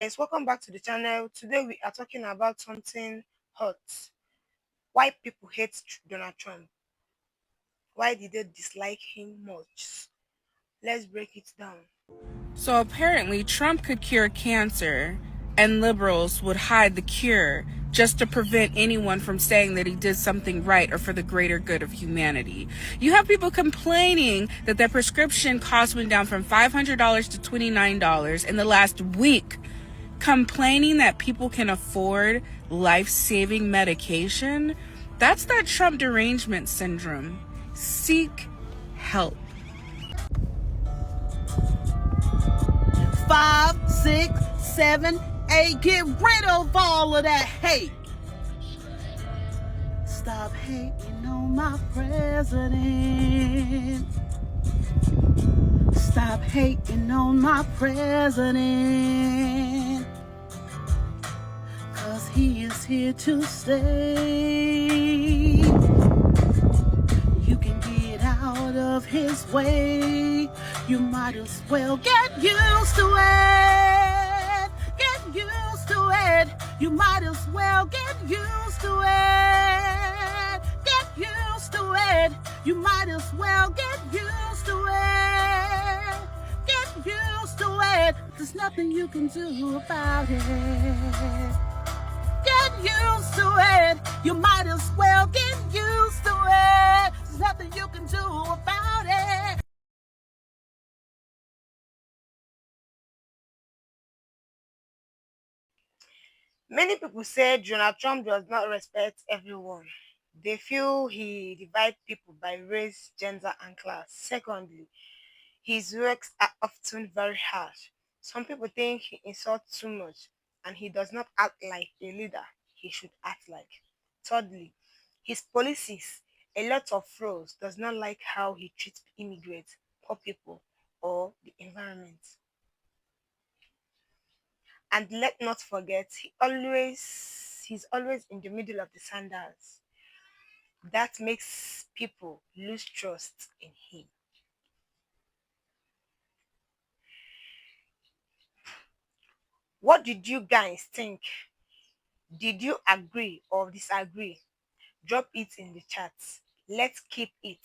Guys, welcome back to the channel. Today we are talking about something hot. Why people hate Donald Trump. Why did they dislike him much? Let's break it down. So apparently, Trump could cure cancer, and liberals would hide the cure just to prevent anyone from saying that he did something right or for the greater good of humanity. You have people complaining that their prescription cost went down from $500 to $29 in the last week, complaining that people can afford life-saving medication. That's that Trump derangement syndrome. Seek help. 5, 6, 7, 8. Get rid of all of that hate. Stop hating on my president. Stop hating on my president. 'Cause he is here to stay. You can get out of his way. You might as well get used to it. Get used to it. You might as well get used to it. Get used to it. You might as well get used to it. Get used to it. There's nothing you can do about it. Get used to it. You might as well get used to it. There's nothing you can do about it. Many people say Donald Trump does not respect everyone. They feel he divides people by race, gender, and class. Secondly, his works are often very harsh. Some people think he insults too much and he does not act like a leader he should act like. Thirdly, his policies, a lot of flaws, does not like how he treats immigrants, poor people, or the environment. And let not forget, he's always in the middle of the sandals. That makes people lose trust in him. What did you guys think? Did you agree or disagree? Drop it in the chat. Let's keep it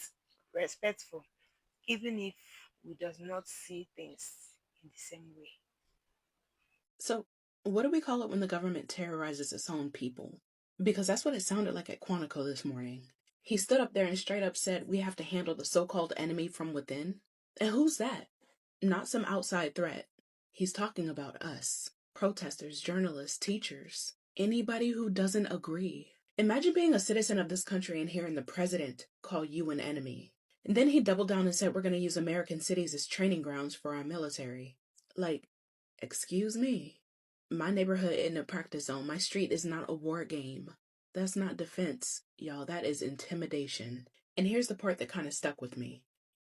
respectful, even if we does not see things in the same way. So, what do we call it when the government terrorizes its own people? Because that's what it sounded like at Quantico this morning. He stood up there and straight up said, we have to handle the so-called enemy from within. And who's that? Not some outside threat. He's talking about us. Protesters, journalists, teachers. Anybody who doesn't agree. Imagine being a citizen of this country and hearing the president call you an enemy. And then he doubled down and said we're going to use American cities as training grounds for our military. Like, excuse me. My neighborhood isn't a practice zone. My street is not a war game. That's not defense, y'all. That is intimidation. And here's the part that kind of stuck with me.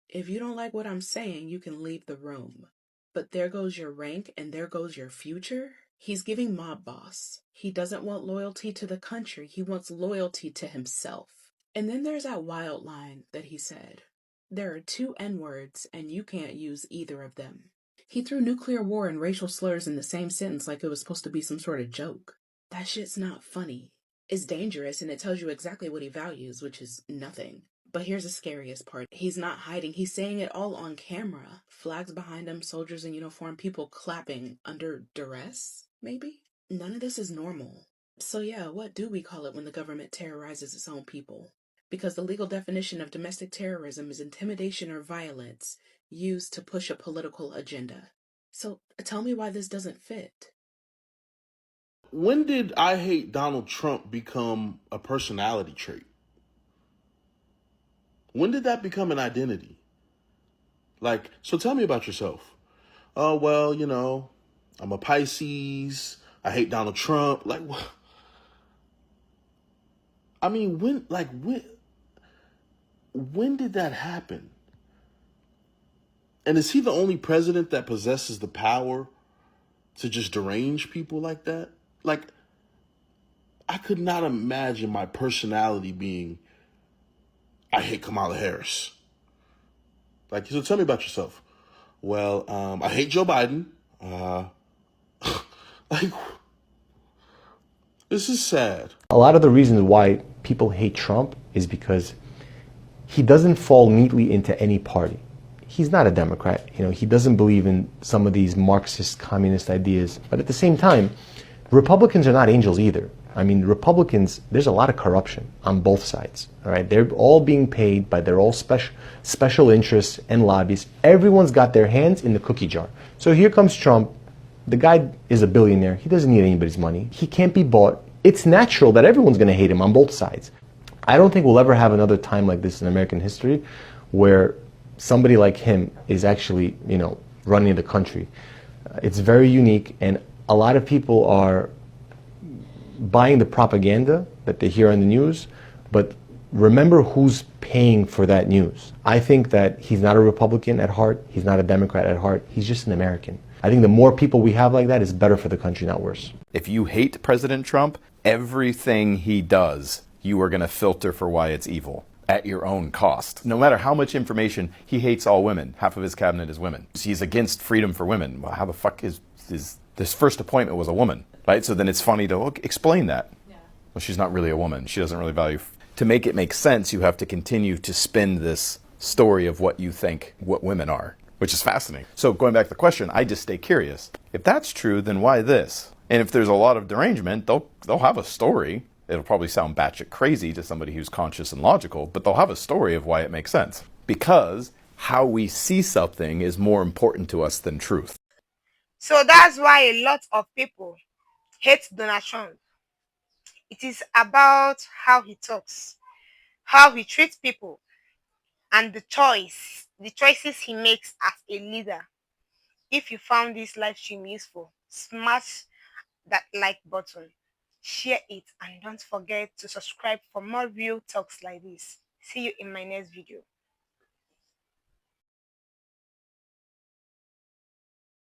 If you don't like what I'm saying, you can leave the room. But there goes your rank and there goes your future. He's giving mob boss. He doesn't want loyalty to the country. He wants loyalty to himself. And then there's that wild line that he said. There are 2 N-words and you can't use either of them. He threw nuclear war and racial slurs in the same sentence like it was supposed to be some sort of joke. That shit's not funny. It's dangerous and it tells you exactly what he values, which is nothing. But here's the scariest part. He's not hiding. He's saying it all on camera. Flags behind him, soldiers in uniform, people clapping under duress, maybe? None of this is normal. So yeah, what do we call it when the government terrorizes its own people? Because the legal definition of domestic terrorism is intimidation or violence used to push a political agenda. So tell me why this doesn't fit. When did I hate Donald Trump become a personality trait? When did that become an identity? Like, so tell me about yourself. Oh, well, I'm a Pisces. I hate Donald Trump. Like, what? I mean, when did that happen? And is he the only president that possesses the power to just derange people like that? Like, I could not imagine my personality being, I hate Kamala Harris. Like, so tell me about yourself. Well, I hate Joe Biden. Like, this is sad. A lot of the reasons why people hate Trump is because he doesn't fall neatly into any party. He's not a Democrat. He doesn't believe in some of these Marxist, communist ideas. But at the same time, Republicans are not angels either. I mean, Republicans, there's a lot of corruption on both sides. All right, they're all being paid by their all special interests and lobbies. Everyone's got their hands in the cookie jar. So here comes Trump. The guy is a billionaire. He doesn't need anybody's money. He can't be bought. It's natural that everyone's going to hate him on both sides. I don't think we'll ever have another time like this in American history where somebody like him is actually, running the country. It's very unique, and a lot of people are buying the propaganda that they hear on the news, but remember who's paying for that news. I think that he's not a Republican at heart, he's not a Democrat at heart, he's just an American. I think the more people we have like that is better for the country, not worse. If you hate President Trump, everything he does, you are going to filter for why it's evil at your own cost. No matter how much information, he hates all women. Half of his cabinet is women. He's against freedom for women. Well, how the fuck is this first appointment was a woman, right? So then it's funny to explain that. Yeah. Well, she's not really a woman. She doesn't really value. To make it make sense, you have to continue to spin this story of what you think what women are, which is fascinating. So going back to the question, I just stay curious. If that's true, then why this? And if there's a lot of derangement, they'll have a story. It'll probably sound batshit crazy to somebody who's conscious and logical, but they'll have a story of why it makes sense. Because how we see something is more important to us than truth. So that's why a lot of people hate Donald Trump. It is about how he talks, how he treats people, and the choices he makes as a leader. If you found this live stream useful, smash that like button, share it, and don't forget to subscribe for more real talks like this. See you in my next video.